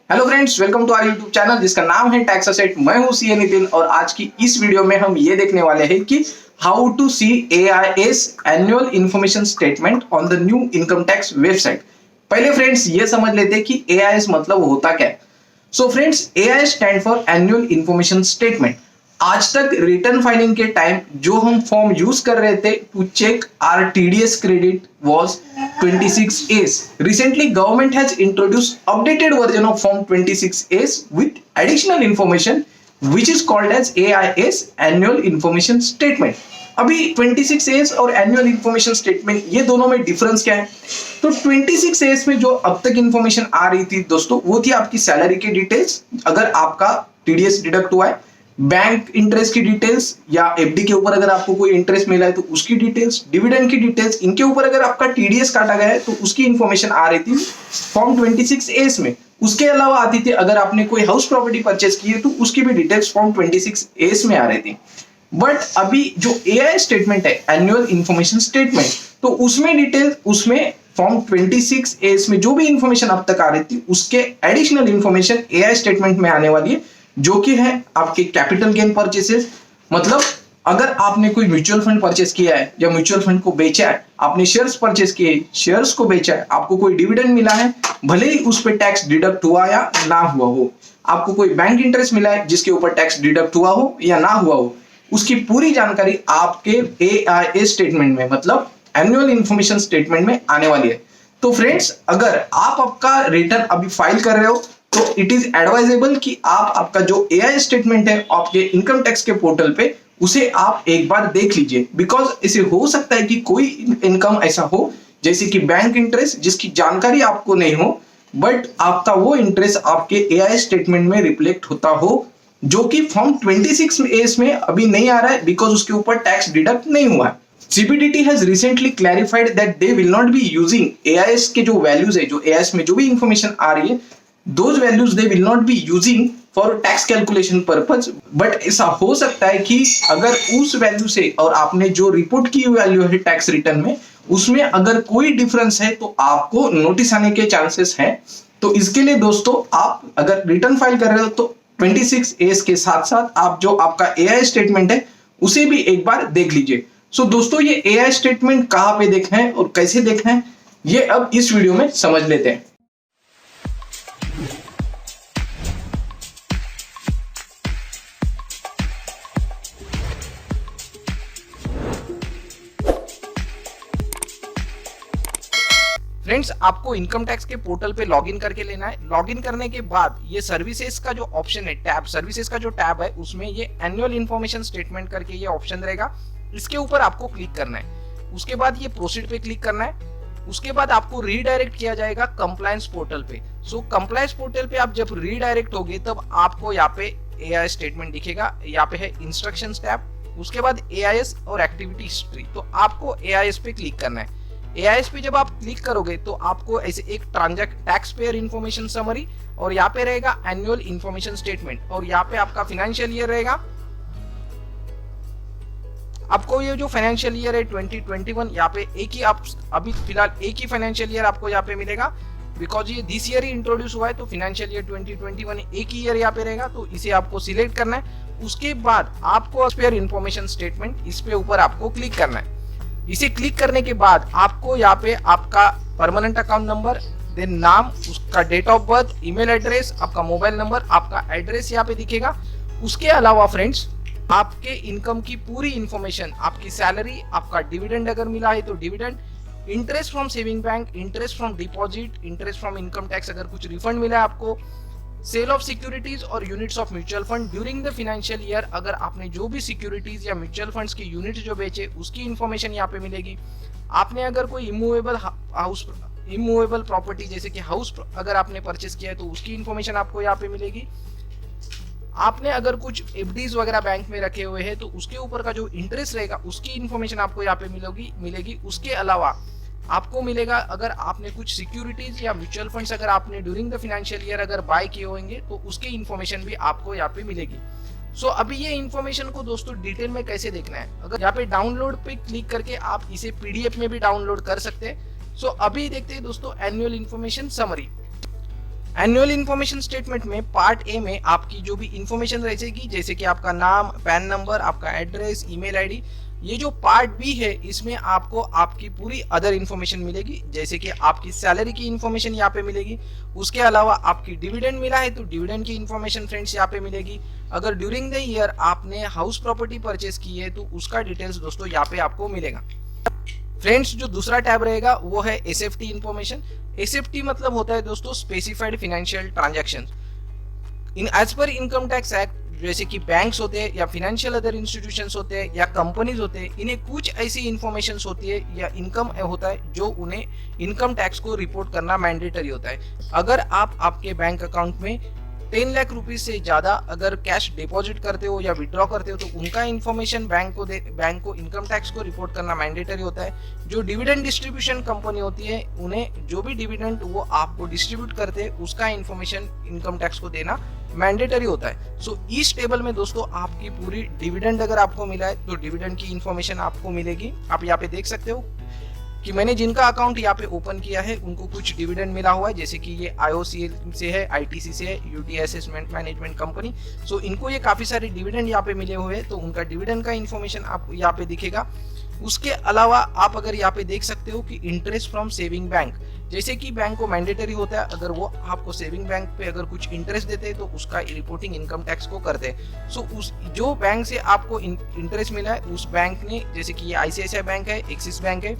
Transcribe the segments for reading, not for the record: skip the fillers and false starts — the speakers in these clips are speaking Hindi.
Hello friends, welcome to our YouTube channel जिसका नाम है टैक्स असेट। मैं हूं सीए नितिन और आज की इस वीडियो में हम ये देखने वाले हैं कि how to see AIS annual information statement on the new income tax website. पहले फ्रेंड्स ये समझ लेते हैं कि एआईएस मतलब होता क्या है। So friends, AIS stand for annual information statement. आज तक रिटर्न फाइलिंग के टाइम जो हम फॉर्म यूज कर रहे थे to check our TDS credit was 26As. Recently, government has introduced updated version of Form 26As with additional information which is called as AIS Annual Information Statement. अभी 26As और Annual Information Statement ये दोनों में डिफरेंस क्या है? तो 26As में जो अब तक इंफॉर्मेशन आ रही थी दोस्तों, वो थी आपकी सैलरी की डिटेल्स, अगर आपका टीडीएस डिडक्ट हुआ है, बैंक इंटरेस्ट की डिटेल्स या एफडी के ऊपर अगर आपको कोई इंटरेस्ट मिला है तो उसकी डिटेल्स, डिविडेंड की डिटेल्स, इनके ऊपर अगर आपका टीडीएस काटा गया है तो उसकी इंफॉर्मेशन आ रही थी फॉर्म 26As में। उसके अलावा आती थी अगर आपने कोई हाउस प्रॉपर्टी परचेस की है तो उसकी भी डिटेल्स फॉर्म 26As में आ रही थी। बट अभी जो एआई स्टेटमेंट है, एनुअल इंफॉर्मेशन स्टेटमेंट, तो उसमें डिटेल, उसमें फॉर्म 26As में जो भी इंफॉर्मेशन अब तक आ रही थी उसके एडिशनल इंफॉर्मेशन एआई स्टेटमेंट में आने वाली है, जो कि है आपके कैपिटल गेन परचेसेस। मतलब अगर आपने कोई म्यूचुअल फंड परचेस किया है या म्यूचुअल फंड को बेचा है, आपने शेयर्स परचेस किए, शेयर्स को बेचा है, आपको कोई डिविडेंड मिला है, भले ही उस पर टैक्स डिडक्ट हुआ या ना हुआ हो, आपको कोई बैंक इंटरेस्ट मिला है जिसके ऊपर टैक्स डिडक्ट हुआ हो या ना हुआ हो, उसकी पूरी जानकारी आपके एआईएस स्टेटमेंट में, मतलब एनुअल इंफॉर्मेशन स्टेटमेंट में आने वाली है। तो फ्रेंड्स, अगर आप आपका रिटर्न अभी फाइल कर रहे हो तो इट इज एडवाइजेबल कि आप आपका जो एआई स्टेटमेंट है आपके इनकम टैक्स के पोर्टल पे, उसे आप एक बार देख लीजिए। बिकॉज इसे हो सकता है कि कोई इनकम ऐसा हो जैसे कि बैंक इंटरेस्ट जिसकी जानकारी आपको नहीं हो, बट आपका वो इंटरेस्ट आपके एआई स्टेटमेंट में रिफ्लेक्ट होता हो, जो कि फॉर्म 26As में अभी नहीं आ रहा है बिकॉज उसके ऊपर टैक्स डिडक्ट नहीं हुआ है। CBDT has recently clarified that they will not be using AIS के जो वैल्यूज है, जो AIS में जो भी इंफॉर्मेशन आ रही है, those values they will not be using for tax calculation purpose। But ऐसा हो सकता है कि अगर उस वैल्यू से और आपने जो रिपोर्ट की वैल्यू है टैक्स रिटर्न में, उसमें अगर कोई डिफरेंस है तो आपको नोटिस आने के चांसेस हैं। तो इसके लिए दोस्तों, आप अगर रिटर्न फाइल कर रहे हो तो 26As के साथ साथ आप जो आपका एआई स्टेटमेंट है उसे भी एक बार देख लीजिए। सो दोस्तों, ये एआई स्टेटमेंट कहां पे देखना है और कैसे देखना है, ये अब इस वीडियो में समझ लेते हैं। फ्रेंड्स, आपको इनकम टैक्स के पोर्टल पे लॉगिन करके लेना है। लॉगिन करने के बाद ये सर्विसेज का जो ऑप्शन है, टैब, सर्विसेज का जो टैब है, उसमें ये एनुअल इंफॉर्मेशन स्टेटमेंट करके ये ऑप्शन रहेगा, इसके ऊपर आपको क्लिक करना है। उसके बाद ये प्रोसीड पे क्लिक करना है। उसके बाद आपको रीडायरेक्ट किया जाएगा कंप्लायंस पोर्टल पे। सो कंप्लायंस पोर्टल पे आप जब रीडायरेक्ट होगे तब आपको यहाँ पे एआई स्टेटमेंट दिखेगा। यहाँ पे है इंस्ट्रक्शंस टैब, उसके बाद एआईएस और एक्टिविटी हिस्ट्री। तो आपको एआईएस पे क्लिक करना है। एआईएस पे जब आप क्लिक करोगे तो आपको ऐसे एक टैक्स पेयर इन्फॉर्मेशन समरी और यहाँ पे रहेगा एनुअल इंफॉर्मेशन स्टेटमेंट, और यहाँ पे आपका फाइनेंशियल ईयर रहेगा। आपको ये जो फाइनेंशियल ईयर है 2021, यहाँ पे एक ही, आप अभी फिलहाल एक ही फाइनेंशियल ईयर आपको यहाँ पे मिलेगा, बिकॉज ये दिस ईयर ही इंट्रोड्यूस हुआ है। तो फाइनेंशियल ईयर 2021 एक ही ईयर यहाँ पे रहेगा, तो इसे आपको सिलेक्ट करना है। उसके बाद आपको पेयर इन्फॉर्मेशन स्टेटमेंट, इस पे ऊपर आपको क्लिक करना है। इसे क्लिक करने के बाद आपको यहाँ पे आपका परमानेंट अकाउंट नंबर, देन नाम, उसका date of birth, email address, आपका मोबाइल नंबर, आपका एड्रेस यहाँ पे दिखेगा। उसके अलावा फ्रेंड्स, आपके इनकम की पूरी इंफॉर्मेशन, आपकी सैलरी, आपका डिविडेंड अगर मिला है तो dividend, interest from saving bank, interest from deposit, interest from income tax अगर कुछ रिफंड मिला है आपको, सेल ऑफ सिक्योरिटीज और units of mutual fund during the financial year, अगर आपने जो भी सिक्योरिटीज या म्यूचुअल फंड्स के यूनिट्स जो बेचे उसकी इंफॉर्मेशन यहाँ पे मिलेगी। आपने अगर कोई इमूवेबल प्रॉपर्टी जैसे कि हाउस अगर आपने परचेस किया है तो उसकी इंफॉर्मेशन आपको यहाँ पे मिलेगी। आपने अगर कुछ एफडीज वगैरह बैंक में रखे हुए हैं तो उसके ऊपर का जो इंटरेस्ट रहेगा उसकी इंफॉर्मेशन आपको यहाँ पे मिलेगी। उसके अलावा आपको मिलेगा अगर आपने कुछ सिक्योरिटीज या म्यूचुअल फंड्स अगर आपने ड्यूरिंग द फाइनेंशियल ईयर अगर बाय किए होंगे तो उसकी इंफॉर्मेशन भी आपको यहाँ पे मिलेगी। सो अभी ये इंफॉर्मेशन को दोस्तों डिटेल में कैसे देखना है, अगर यहाँ पे डाउनलोड पे क्लिक करके आप इसे पीडीएफ में भी डाउनलोड कर सकते हैं। सो अभी देखते हैं दोस्तों annual information summary. Annual information statement में पार्ट ए में आपकी जो भी इंफॉर्मेशन रहेगी, जैसे कि आपका नाम, पैन नंबर, आपका एड्रेस, ईमेल आईडी। ये जो पार्ट बी है इसमें आपको आपकी पूरी अदर इन्फॉर्मेशन मिलेगी, जैसे कि आपकी सैलरी की इन्फॉर्मेशन यहाँ पे मिलेगी। उसके अलावा आपकी डिविडेंड मिला है तो डिविडेंड की इन्फॉर्मेशन फ्रेंड्स यहाँ पे मिलेगी। अगर ड्यूरिंग द ईयर आपने हाउस प्रॉपर्टी परचेस की है तो उसका डिटेल्स दोस्तों यहाँ पे आपको मिलेगा। फ्रेंड्स जो दूसरा टैब रहेगा वो है एसएफटी इन्फॉर्मेशन। एसएफटी मतलब होता है दोस्तों specified financial transaction. In as per income tax act, जैसे कि बैंक्स होते हैं या फाइनेंशियल अदर इंस्टीट्यूशंस होते हैं या कंपनीज होते हैं, इन्हें कुछ ऐसी इन्फॉर्मेशन होती है या इनकम होता है जो उन्हें इनकम टैक्स को रिपोर्ट करना मैंडेटरी होता है। अगर आप आपके बैंक अकाउंट में 10 लाख रुपीज से ज्यादा अगर कैश डिपॉजिट करते हो या विड्रॉ करते हो तो उनका इन्फॉर्मेशन बैंक को इनकम टैक्स को रिपोर्ट करना मैंडेटरी होता है। जो डिविडेंड डिस्ट्रीब्यूशन कंपनी होती है उन्हें जो भी डिविडेंड वो आपको डिस्ट्रीब्यूट करते हैं उसका इन्फॉर्मेशन इनकम टैक्स को देना मैंडेटरी होता है। सो इस टेबल में दोस्तों आपकी पूरी डिविडेंड अगर आपको मिला है तो डिविडेंड की इन्फॉर्मेशन आपको मिलेगी। आप यहाँ पे देख सकते हो कि मैंने जिनका अकाउंट यहाँ पे ओपन किया है उनको कुछ डिविडेंड मिला हुआ है, जैसे कि ये IOCL से है, ITC से है, UTI असेसमेंट मैनेजमेंट कंपनी। सो इनको ये काफी सारे डिविडेंड यहाँ पे मिले हुए हैं तो उनका डिविडेंड का इन्फॉर्मेशन आपको यहाँ पे दिखेगा। उसके अलावा आप अगर यहाँ पे देख सकते हो कि इंटरेस्ट फ्रॉम सेविंग बैंक, जैसे कि बैंक को मैंडेटरी होता है अगर वो आपको सेविंग बैंक पे अगर कुछ इंटरेस्ट देते हैं तो उसका रिपोर्टिंग इनकम टैक्स को करते हैं। सो उस जो बैंक से आपको इंटरेस्ट मिला है उस बैंक ने, जैसे कि ये ICICI बैंक है, एक्सिस बैंक है,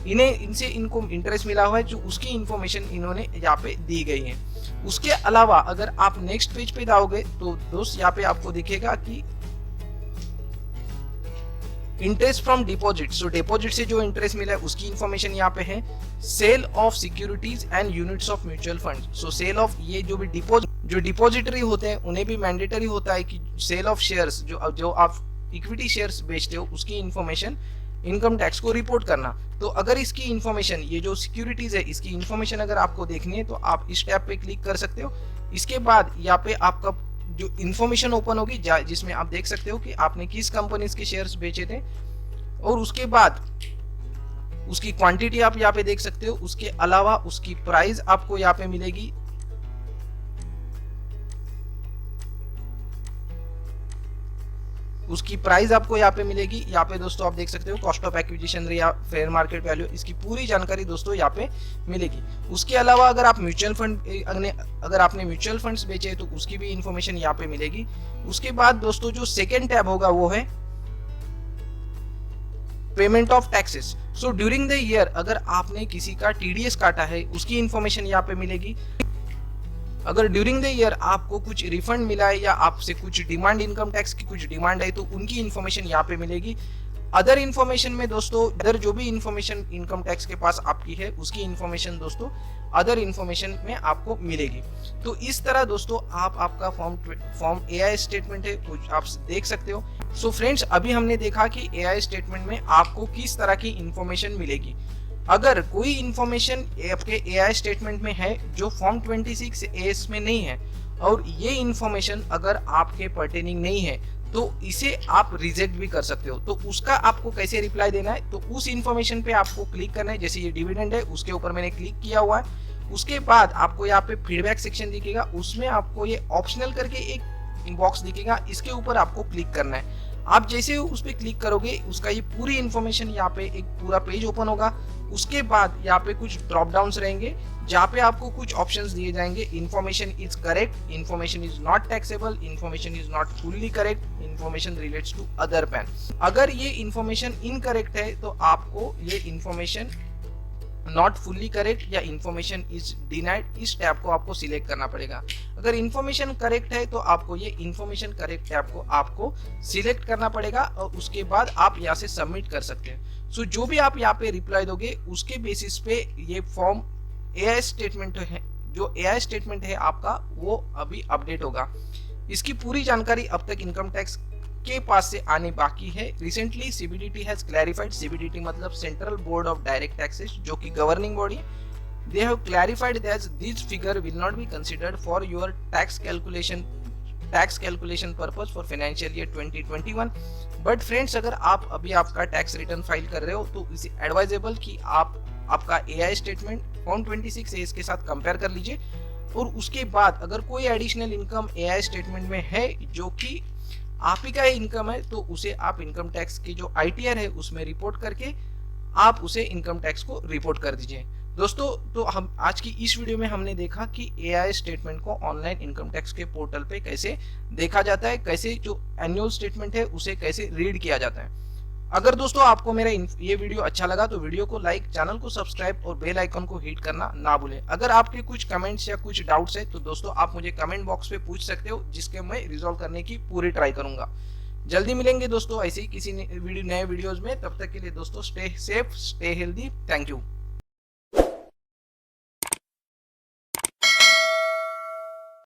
इनको इंटरेस्ट मिला हुआ है जो उसकी इंफॉर्मेशन इन्होंने यहाँ पे दी गई है। उसके अलावा अगर आप नेक्स्ट पेज पे जाओगे तो दोस्त यहाँ पे आपको दिखेगा कि interest from deposit. So deposit से जो इंटरेस्ट मिला है उसकी इंफॉर्मेशन यहाँ पे है। Sale of securities and units of mutual fund. So sale of ये जो भी डिपॉजिटरी होते हैं उन्हें भी मैंडेटरी होता है कि सेल ऑफ शेयर्स, जो आप इक्विटी शेयर्स बेचते हो उसकी इंफॉर्मेशन इनकम टैक्स को रिपोर्ट करना। तो अगर इसकी इंफॉर्मेशन, ये जो सिक्योरिटीज है इसकी इंफॉर्मेशन अगर आपको देखनी है तो आप इस टैब पे क्लिक कर सकते हो। इसके बाद यहाँ पे आपका जो इंफॉर्मेशन ओपन होगी जिसमें आप देख सकते हो कि आपने किस कंपनी के शेयर्स बेचे थे और उसके बाद उसकी क्वांटिटी आप यहाँ पे देख सकते हो। उसके अलावा उसकी प्राइस आपको यहाँ पे मिलेगी। उसकी प्राइस आपको यहाँ पे मिलेगी। यहाँ पे दोस्तों आप देख सकते हो कॉस्ट ऑफ एक्विजिशन या फेयर मार्केट वैल्यू, इसकी पूरी जानकारी दोस्तों यहाँ पे मिलेगी। उसके अलावा अगर आप अगर आपने म्यूचुअल फंड्स बेचे तो उसकी भी इंफॉर्मेशन यहाँ पे मिलेगी। उसके बाद दोस्तों जो सेकेंड टैब होगा वो है payment of taxes. So during the year अगर आपने किसी का TDS काटा है उसकी इंफॉर्मेशन यहाँ पे मिलेगी। अगर ड्यूरिंग द ईयर आपको कुछ रिफंड मिला है या आपसे कुछ डिमांड, इनकम टैक्स की कुछ डिमांड है तो उनकी इंफॉर्मेशन यहाँ पे मिलेगी। अदर इन्फॉर्मेशन में दोस्तों अदर जो भी इंफॉर्मेशन इनकम टैक्स के पास आपकी है उसकी इंफॉर्मेशन दोस्तों अदर इंफॉर्मेशन में आपको मिलेगी। तो इस तरह दोस्तों आप आपका फॉर्म AI स्टेटमेंट है कुछ आप देख सकते हो। सो फ्रेंड्स अभी हमने देखा कि AI स्टेटमेंट में आपको किस तरह की इंफॉर्मेशन मिलेगी। अगर कोई इंफॉर्मेशन आपके AI स्टेटमेंट में है जो फॉर्म 26A में नहीं है और ये इंफॉर्मेशन अगर आपके पर्टेनिंग नहीं है तो इसे आप रिजेक्ट भी कर सकते हो। तो उसका आपको कैसे रिप्लाई देना है, तो उस इंफॉर्मेशन पे आपको क्लिक करना है। जैसे ये डिविडेंड है उसके ऊपर मैंने क्लिक किया हुआ है। उसके बाद आपको यहाँ पे फीडबैक सेक्शन दिखेगा, उसमें आपको ये ऑप्शनल करके एक बॉक्स दिखेगा, इसके ऊपर आपको क्लिक करना है। आप जैसे उस पर क्लिक करोगे उसका ये पूरी इंफॉर्मेशन यहाँ पे एक पूरा पेज ओपन होगा। उसके बाद यहाँ पे कुछ ड्रॉप डाउन्स रहेंगे जहाँ पे आपको कुछ ऑप्शंस दिए जाएंगे। Information is correct, information is not taxable, information is not fully correct, information relates to other PAN. अगर ये इन्फॉर्मेशन इनकरेक्ट है तो आपको ये इन्फॉर्मेशन नॉट फुल्ली करेक्ट या इन्फॉर्मेशन इज डिनाइड, इस टैब को आपको सिलेक्ट करना पड़ेगा। अगर इन्फॉर्मेशन करेक्ट है तो आपको ये इन्फॉर्मेशन करेक्ट टैब को आपको सिलेक्ट करना पड़ेगा और उसके बाद आप यहाँ से सबमिट कर सकते हैं। सो जो भी आप यहाँ पे रिप्लाई दोगे उसके बेसिस पे ये फॉर्म AI स्टेटमेंट है, जो AI स्टेटमेंट है आपका वो अभी अपडेट होगा। इसकी पूरी जानकारी अब तक इनकम टैक्स के पास से आने बाकी है। Recently CBDT has clarified, CBDT मतलब central board of direct taxes, जो कि गवर्निंग बॉडी है। They have clarified that this figure will not be considered for your tax calculation purpose for financial year 2021. But friends अगर आप अभी आपका टैक्स रिटर्न फाइल कर रहे हो तो इसे एडवाइजेबल कि आप आपका AI स्टेटमेंट फॉर्म 26A के साथ कंपेयर कर लीजिए और उसके बाद अगर कोई एडिशनल इनकम एआई स्टेटमेंट में है जो कि आप ही का इनकम है, तो उसे आप इनकम टैक्स की जो आईटीआर है उसमें रिपोर्ट करके आप उसे इनकम टैक्स को रिपोर्ट कर दीजिए। दोस्तों, तो हम आज की इस वीडियो में हमने देखा कि एआई स्टेटमेंट को ऑनलाइन इनकम टैक्स के पोर्टल पे कैसे देखा जाता है, कैसे जो एनुअल स्टेटमेंट है उसे कैसे रीड किया जाता है। अगर दोस्तों आपको मेरा ये वीडियो अच्छा लगा तो वीडियो को लाइक, चैनल को सब्सक्राइब और बेल आइकन को हिट करना ना भूलें। अगर आपके कुछ कमेंट्स या कुछ डाउट्स है तो दोस्तों आप मुझे कमेंट बॉक्स पे पूछ सकते हो, जिसके मैं रिजॉल्व करने की पूरी ट्राई करूंगा। जल्दी मिलेंगे दोस्तों ऐसे ही किसी नए वीडियोज में। तब तक के लिए दोस्तों stay safe, stay healthy. Thank you.